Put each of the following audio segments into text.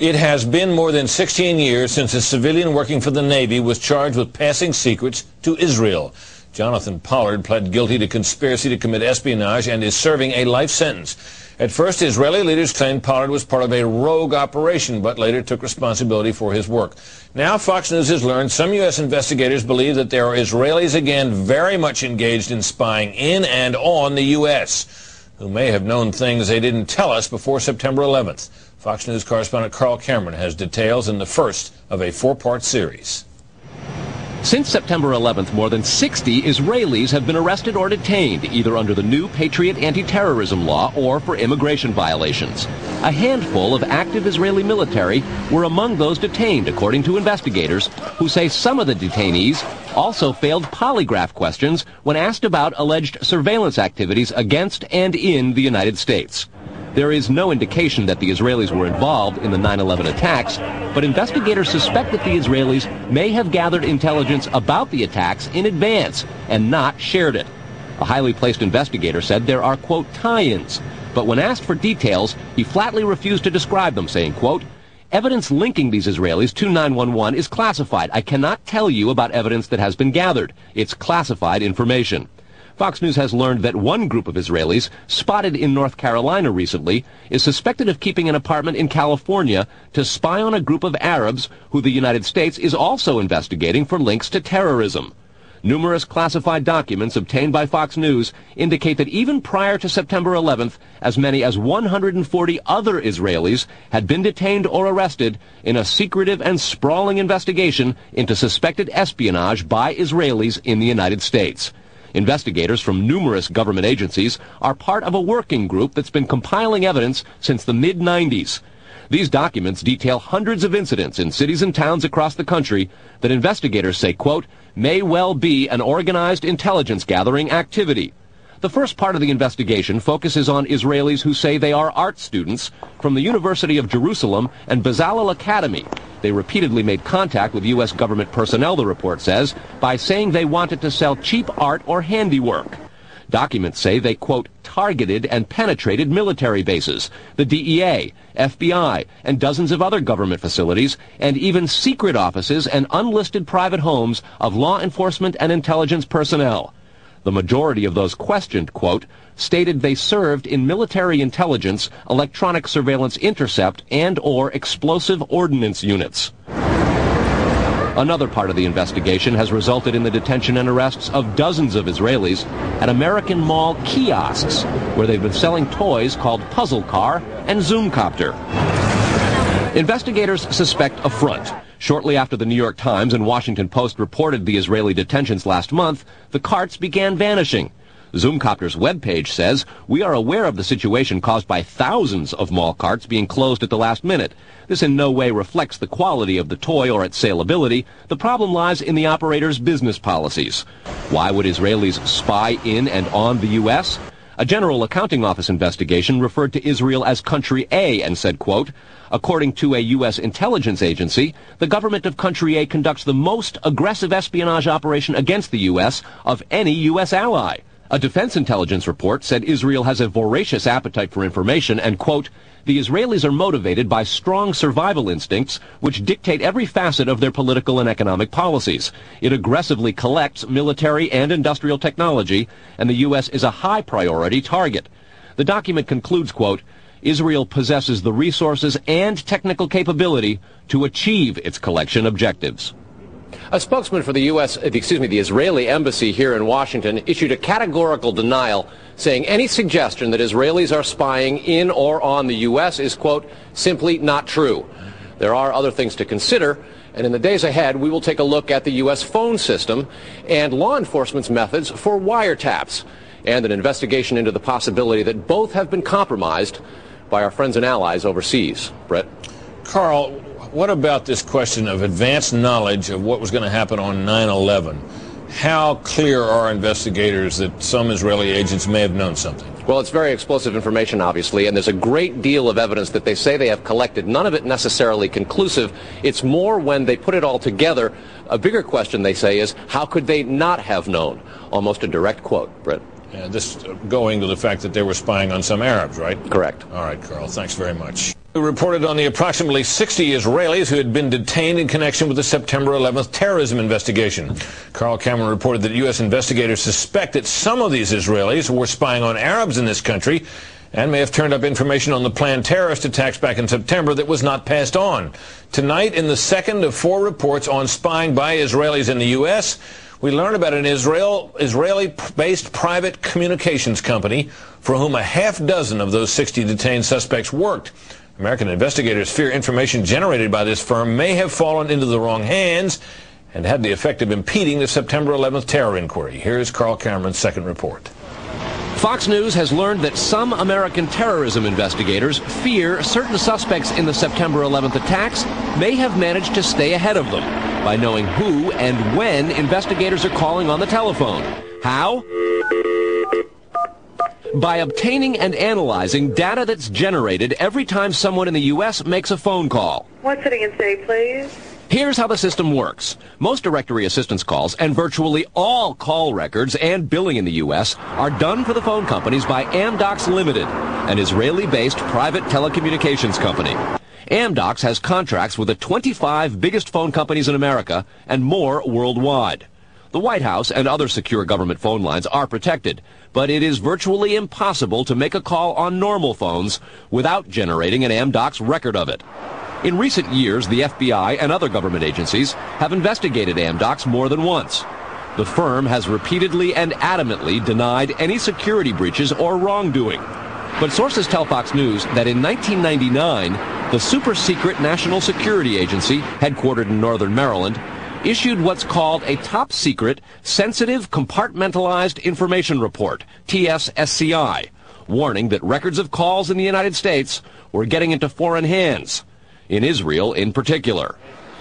It has been more than 16 years since a civilian working for the Navy was charged with passing secrets to Israel. Jonathan Pollard pled guilty to conspiracy to commit espionage and is serving a life sentence. At first, Israeli leaders claimed Pollard was part of a rogue operation, but later took responsibility for his work. Now, Fox News has learned some U.S. investigators believe that there are Israelis again very much engaged in spying in and on the U.S., who may have known things they didn't tell us before September 11th. Fox News correspondent Carl Cameron has details in the first of a four-part series. Since September 11th, more than 60 Israelis have been arrested or detained, either under the new Patriot anti-terrorism law or for immigration violations. A handful of active Israeli military were among those detained, according to investigators, who say some of the detainees also failed polygraph questions when asked about alleged surveillance activities against and in the United States. There is no indication that the Israelis were involved in the 9/11 attacks, but investigators suspect that the Israelis may have gathered intelligence about the attacks in advance and not shared it. A highly placed investigator said there are, quote, tie-ins, but when asked for details, he flatly refused to describe them, saying, quote, evidence linking these Israelis to 9/11 is classified. I cannot tell you about evidence that has been gathered. It's classified information. Fox News has learned that one group of Israelis, spotted in North Carolina recently, is suspected of keeping an apartment in California to spy on a group of Arabs who the United States is also investigating for links to terrorism. Numerous classified documents obtained by Fox News indicate that even prior to September 11th, as many as 140 other Israelis had been detained or arrested in a secretive and sprawling investigation into suspected espionage by Israelis in the United States. Investigators from numerous government agencies are part of a working group that's been compiling evidence since the mid-90s. These documents detail hundreds of incidents in cities and towns across the country that investigators say, quote, may well be an organized intelligence gathering activity. The first part of the investigation focuses on Israelis who say they are art students from the University of Jerusalem and Bezalel Academy. They repeatedly made contact with U.S. government personnel, the report says, by saying they wanted to sell cheap art or handiwork. Documents say they, quote, targeted and penetrated military bases, the DEA, FBI, and dozens of other government facilities, and even secret offices and unlisted private homes of law enforcement and intelligence personnel. The majority of those questioned, quote, stated they served in military intelligence, electronic surveillance intercept, and or explosive ordnance units. Another part of the investigation has resulted in the detention and arrests of dozens of Israelis at American Mall kiosks, where they've been selling toys called Puzzle Car and Zoomcopter. Investigators suspect a front. Shortly after the New York Times and Washington Post reported the Israeli detentions last month, the carts began vanishing. Zoomcopter's webpage says, we are aware of the situation caused by thousands of mall carts being closed at the last minute. This in no way reflects the quality of the toy or its saleability. The problem lies in the operator's business policies. Why would Israelis spy in and on the U.S.? A General Accounting Office investigation referred to Israel as Country A and said, quote, according to a U.S. intelligence agency, the government of Country A conducts the most aggressive espionage operation against the U.S. of any U.S. ally. A defense intelligence report said Israel has a voracious appetite for information and, quote, the Israelis are motivated by strong survival instincts which dictate every facet of their political and economic policies. It aggressively collects military and industrial technology, and the U.S. is a high priority target. The document concludes, quote, Israel possesses the resources and technical capability to achieve its collection objectives. A spokesman for the the Israeli embassy here in Washington issued a categorical denial, saying any suggestion that Israelis are spying in or on the U.S. is, quote, simply not true. There are other things to consider, and in the days ahead, we will take a look at the U.S. phone system and law enforcement's methods for wiretaps, and an investigation into the possibility that both have been compromised by our friends and allies overseas. Brett? Carl, what about this question of advanced knowledge of what was going to happen on 9/11? How clear are investigators that some Israeli agents may have known something? Well, it's very explosive information, obviously, and there's a great deal of evidence that they say they have collected, none of it necessarily conclusive. It's more when they put it all together. A bigger question, they say, is how could they not have known? Almost a direct quote, Britt. This going to the fact that they were spying on some Arabs, right? Correct. All right, Carl, thanks very much. We reported on the approximately 60 Israelis who had been detained in connection with the September 11th terrorism investigation. Carl Cameron reported that U.S. investigators suspect that some of these Israelis were spying on Arabs in this country and may have turned up information on the planned terrorist attacks back in September that was not passed on. Tonight, in the second of 4 reports on spying by Israelis in the U.S., we learn about an Israeli-based private communications company for whom a half dozen of those 60 detained suspects worked. American investigators fear information generated by this firm may have fallen into the wrong hands and had the effect of impeding the September 11th terror inquiry. Here's Carl Cameron's second report. Fox News has learned that some American terrorism investigators fear certain suspects in the September 11th attacks may have managed to stay ahead of them by knowing who and when investigators are calling on the telephone. How? By obtaining and analyzing data that's generated every time someone in the U.S. makes a phone call. One sitting in state, please. Here's how the system works. Most directory assistance calls and virtually all call records and billing in the U.S. are done for the phone companies by Amdocs Limited, an Israeli-based private telecommunications company. Amdocs has contracts with the 25 biggest phone companies in America and more worldwide. The White House and other secure government phone lines are protected, but it is virtually impossible to make a call on normal phones without generating an Amdocs record of it. In recent years, the FBI and other government agencies have investigated Amdocs more than once. The firm has repeatedly and adamantly denied any security breaches or wrongdoing. But sources tell Fox News that in 1999, the super-secret National Security Agency, headquartered in northern Maryland, issued what's called a top-secret, sensitive, compartmentalized information report, TSSCI, warning that records of calls in the United States were getting into foreign hands, in Israel in particular.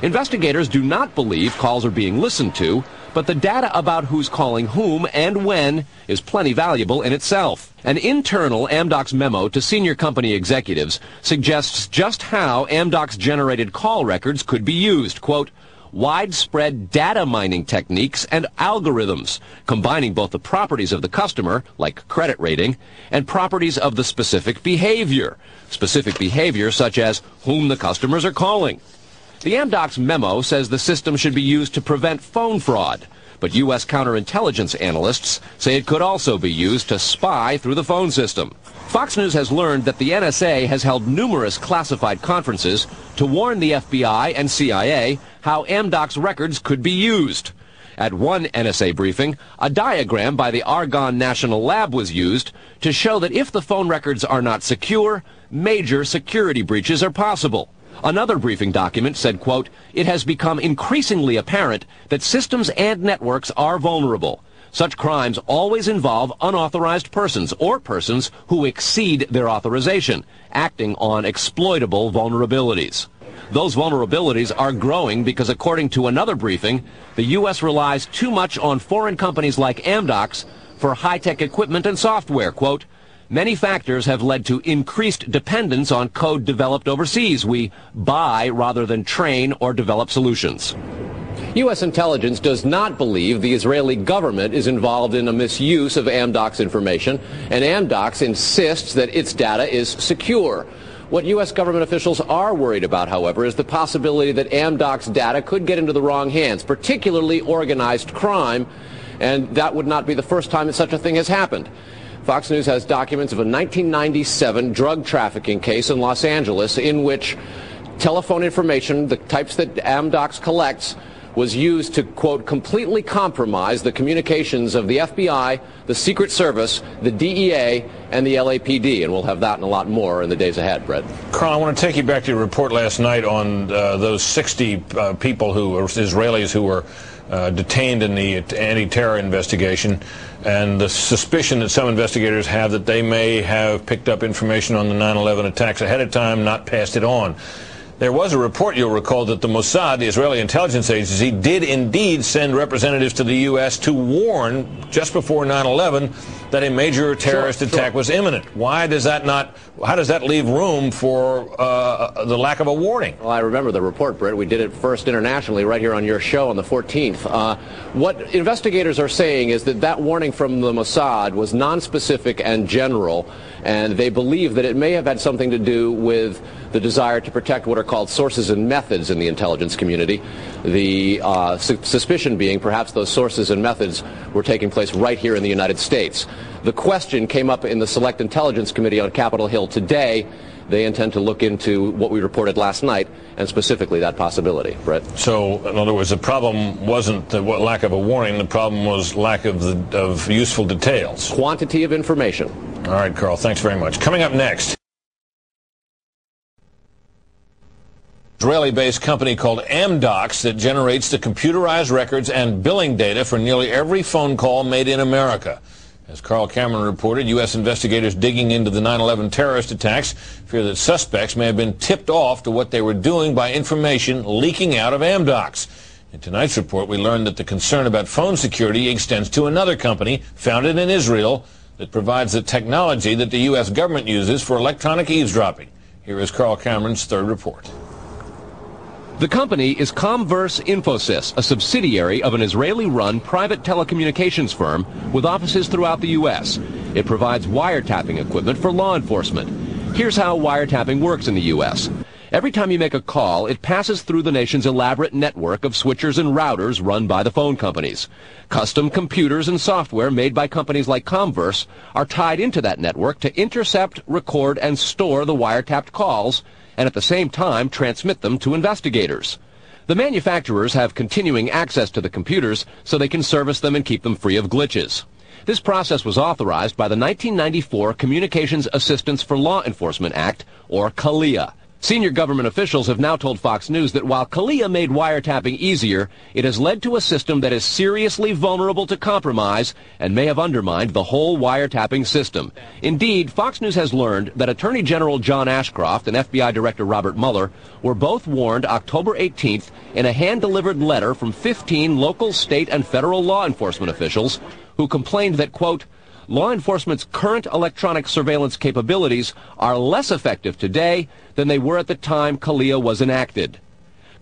Investigators do not believe calls are being listened to, but the data about who's calling whom and when is plenty valuable in itself. An internal Amdocs memo to senior company executives suggests just how Amdocs-generated call records could be used. Quote, widespread data mining techniques and algorithms, combining both the properties of the customer, like credit rating, and properties of the specific behavior such as whom the customers are calling. The Amdocs memo says the system should be used to prevent phone fraud, but U.S. counterintelligence analysts say it could also be used to spy through the phone system. Fox News has learned that the NSA has held numerous classified conferences to warn the FBI and CIA how Amdocs records could be used. At one NSA briefing, a diagram by the Argonne National Lab was used to show that if the phone records are not secure, major security breaches are possible. Another briefing document said, quote, it has become increasingly apparent that systems and networks are vulnerable. Such crimes always involve unauthorized persons or persons who exceed their authorization, acting on exploitable vulnerabilities. Those vulnerabilities are growing because, according to another briefing, the U.S. relies too much on foreign companies like Amdocs for high-tech equipment and software. Quote, many factors have led to increased dependence on code developed overseas. We buy rather than train or develop solutions. U.S. intelligence does not believe the Israeli government is involved in a misuse of Amdocs information, and Amdocs insists that its data is secure. What U.S. government officials are worried about, however, is the possibility that Amdocs data could get into the wrong hands, particularly organized crime, and that would not be the first time that such a thing has happened. Fox News has documents of a 1997 drug trafficking case in Los Angeles in which telephone information, the types that Amdocs collects, was used to, quote, completely compromise the communications of the FBI, the Secret Service, the DEA, and the LAPD. And we'll have that and a lot more in the days ahead, Brett. Carl, I want to take you back to your report last night on those 60 people who were Israelis who were detained in the anti-terror investigation, and the suspicion that some investigators have that they may have picked up information on the 9/11 attacks ahead of time, not passed it on. There was a report, you'll recall, that the Mosad, the Israeli intelligence agency, did indeed send representatives to the U.S. to warn just before 9/11 that a major terrorist attack was imminent. How does that leave room for the lack of a warning? Well, I remember the report, Britt. We did it first internationally right here on your show on the 14th. What investigators are saying is that that warning from the Mossad was nonspecific and general, and they believe that it may have had something to do with the desire to protect what are called sources and methods in the intelligence community. The suspicion being perhaps those sources and methods were taking place right here in the United States. The question came up in the Select Intelligence Committee on Capitol Hill today. They intend to look into what we reported last night, and specifically that possibility. Brett? So, in other words, the problem wasn't the lack of a warning. The problem was lack of useful details. Quantity of information. All right, Carl, thanks very much. Coming up next, Israeli-based company called Amdocs that generates the computerized records and billing data for nearly every phone call made in America. As Carl Cameron reported, U.S. investigators digging into the 9/11 terrorist attacks fear that suspects may have been tipped off to what they were doing by information leaking out of Amdocs. In tonight's report, we learned that the concern about phone security extends to another company founded in Israel that provides the technology that the U.S. government uses for electronic eavesdropping. Here is Carl Cameron's third report. The company is Comverse Infosys, a subsidiary of an Israeli-run private telecommunications firm with offices throughout the U.S. It provides wiretapping equipment for law enforcement. Here's how wiretapping works in the U.S. Every time you make a call, it passes through the nation's elaborate network of switchers and routers run by the phone companies. Custom computers and software made by companies like Comverse are tied into that network to intercept, record, and store the wiretapped calls, and at the same time transmit them to investigators. The manufacturers have continuing access to the computers so they can service them and keep them free of glitches. This process was authorized by the 1994 Communications Assistance for Law Enforcement Act, or CALEA. Senior government officials have now told Fox News that while CALEA made wiretapping easier, it has led to a system that is seriously vulnerable to compromise and may have undermined the whole wiretapping system. Indeed, Fox News has learned that Attorney General John Ashcroft and FBI Director Robert Mueller were both warned October 18th in a hand-delivered letter from 15 local, state, and federal law enforcement officials who complained that, quote, law enforcement's current electronic surveillance capabilities are less effective today than they were at the time CALEA was enacted.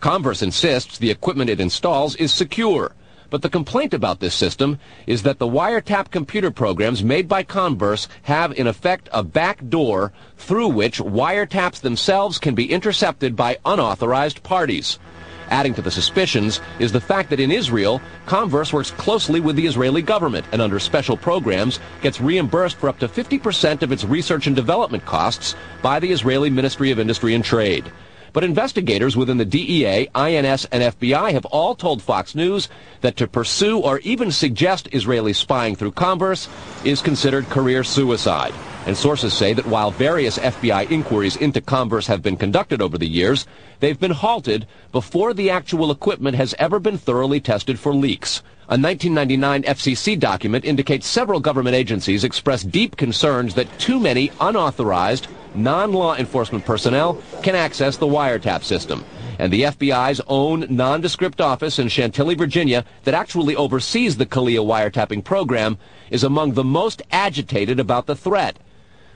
Comverse insists the equipment it installs is secure, but the complaint about this system is that the wiretap computer programs made by Comverse have in effect a back door through which wiretaps themselves can be intercepted by unauthorized parties. Adding to the suspicions is the fact that in Israel, Comverse works closely with the Israeli government and under special programs gets reimbursed for up to 50% of its research and development costs by the Israeli Ministry of Industry and Trade. But investigators within the DEA, INS, and FBI have all told Fox News that to pursue or even suggest Israeli spying through Comverse is considered career suicide. And sources say that while various FBI inquiries into Comverse have been conducted over the years, they've been halted before the actual equipment has ever been thoroughly tested for leaks. A 1999 FCC document indicates several government agencies expressed deep concerns that too many unauthorized, non-law enforcement personnel can access the wiretap system. And the FBI's own nondescript office in Chantilly, Virginia, that actually oversees the CALEA wiretapping program, is among the most agitated about the threat.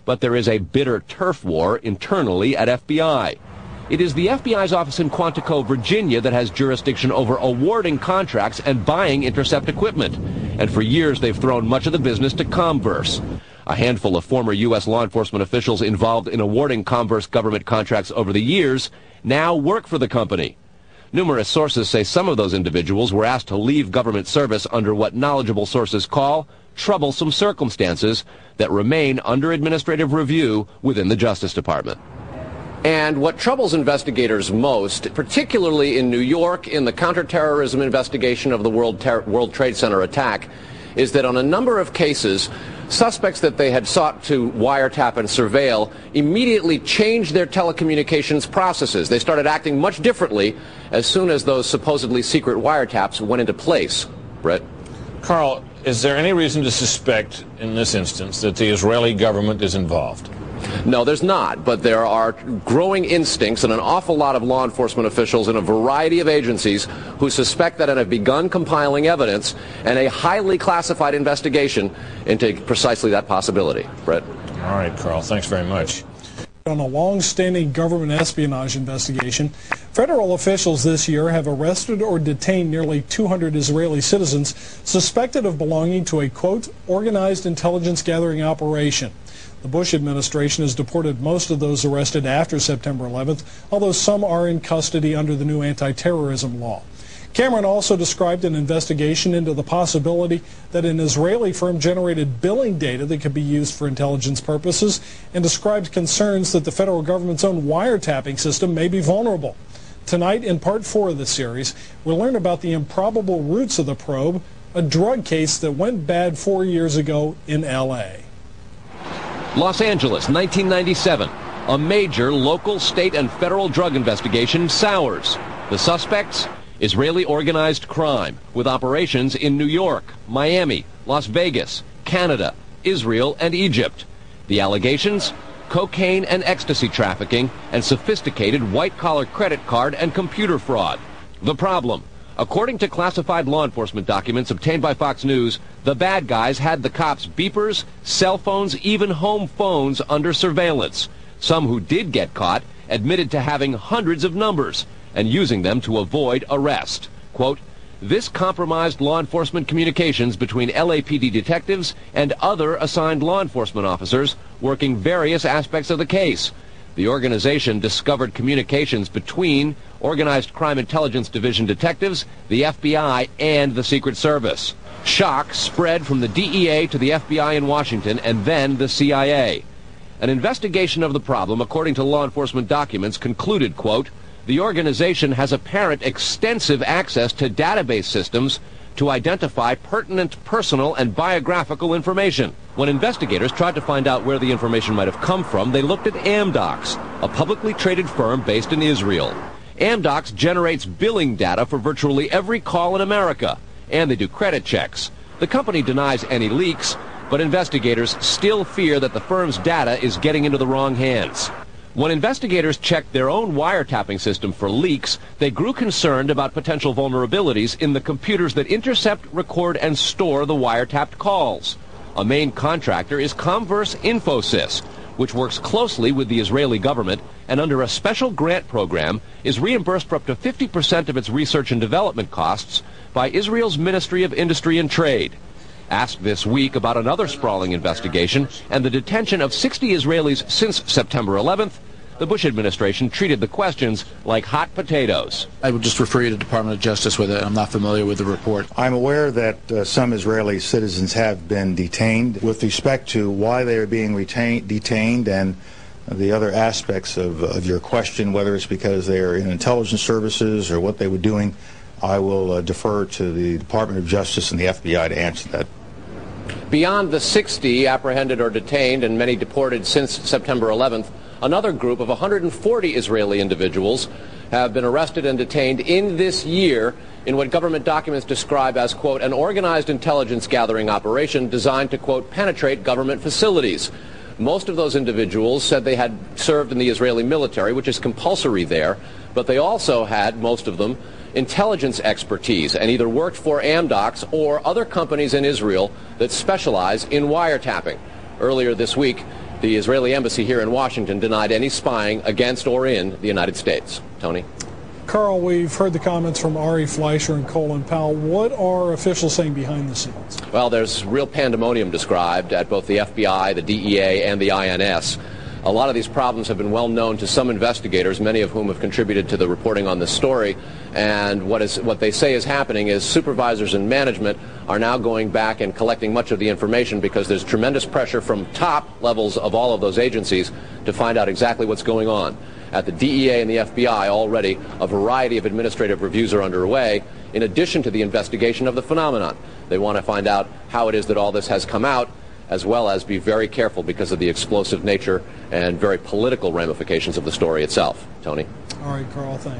But there is a bitter turf war internally at FBI. It is the FBI's office in Quantico, Virginia that has jurisdiction over awarding contracts and buying intercept equipment. And for years they've thrown much of the business to Comverse. A handful of former U.S. law enforcement officials involved in awarding Comverse government contracts over the years now work for the company. Numerous sources say some of those individuals were asked to leave government service under what knowledgeable sources call troublesome circumstances that remain under administrative review within the Justice Department. And what troubles investigators most, particularly in New York in the counterterrorism investigation of the World Trade Center attack, is that on a number of cases, suspects that they had sought to wiretap and surveil immediately changed their telecommunications processes. They started acting much differently as soon as those supposedly secret wiretaps went into place. Brett? Carl, is there any reason to suspect in this instance that the Israeli government is involved? No, there's not, but there are growing instincts and an awful lot of law enforcement officials in a variety of agencies who suspect that and have begun compiling evidence and a highly classified investigation into precisely that possibility. Brett? All right, Carl, thanks very much. On a long-standing government espionage investigation, federal officials this year have arrested or detained nearly 200 Israeli citizens suspected of belonging to a, quote, organized intelligence gathering operation. The Bush administration has deported most of those arrested after September 11th, although some are in custody under the new anti-terrorism law. Cameron also described an investigation into the possibility that an Israeli firm generated billing data that could be used for intelligence purposes, and described concerns that the federal government's own wiretapping system may be vulnerable. Tonight, in part 4 of the series, we'll learn about the improbable roots of the probe, a drug case that went bad 4 years ago in L.A. Los Angeles, 1997. A major local, state, and federal drug investigation sours. The suspects? Israeli organized crime, with operations in New York, Miami, Las Vegas, Canada, Israel, and Egypt. The allegations? Cocaine and ecstasy trafficking and sophisticated white-collar credit card and computer fraud. The problem? According to classified law enforcement documents obtained by Fox News, the bad guys had the cops' beepers, cell phones, even home phones under surveillance. Some who did get caught admitted to having hundreds of numbers and using them to avoid arrest. Quote, this compromised law enforcement communications between LAPD detectives and other assigned law enforcement officers working various aspects of the case. The organization discovered communications between Organized Crime Intelligence Division detectives, the FBI, and the Secret Service. Shock spread from the DEA to the FBI in Washington and then the CIA. An investigation of the problem, according to law enforcement documents, concluded, quote, the organization has apparent extensive access to database systems to identify pertinent personal and biographical information. When investigators tried to find out where the information might have come from, they looked at Amdocs, a publicly traded firm based in Israel. Amdocs generates billing data for virtually every call in America, and they do credit checks. The company denies any leaks, but investigators still fear that the firm's data is getting into the wrong hands. When investigators checked their own wiretapping system for leaks, they grew concerned about potential vulnerabilities in the computers that intercept, record, and store the wiretapped calls. A main contractor is Comverse Infosys, which works closely with the Israeli government and under a special grant program is reimbursed for up to 50% of its research and development costs by Israel's Ministry of Industry and Trade. Asked this week about another sprawling investigation and the detention of 60 Israelis since September 11th, the Bush administration treated the questions like hot potatoes. I would just refer you to the Department of Justice with it. I'm not familiar with the report. I'm aware that some Israeli citizens have been detained. With respect to why they are being detained and the other aspects of your question, whether it's because they are in intelligence services or what they were doing, I will defer to the Department of Justice and the FBI to answer that. Beyond the 60 apprehended or detained and many deported since September 11th, another group of 140 Israeli individuals have been arrested and detained in this year in what government documents describe as, quote, an organized intelligence gathering operation designed to, quote, penetrate government facilities. Most of those individuals said they had served in the Israeli military, which is compulsory there, but they also had, most of them, intelligence expertise and either worked for Amdocs or other companies in Israel that specialize in wiretapping. Earlier this week, the Israeli embassy here in Washington denied any spying against or in the United States. Tony? Carl, we've heard the comments from Ari Fleischer and Colin Powell. What are officials saying behind the scenes? Well, there's real pandemonium described at both the FBI, the DEA, and the INS. A lot of these problems have been well known to some investigators, many of whom have contributed to the reporting on this story. And what they say is happening is supervisors and management are now going back and collecting much of the information because there's tremendous pressure from top levels of all of those agencies to find out exactly what's going on. At the DEA and the FBI already, a variety of administrative reviews are underway in addition to the investigation of the phenomenon. They want to find out how it is that all this has come out, as well as be very careful because of the explosive nature and very political ramifications of the story itself. Tony? All right, Carl, thanks.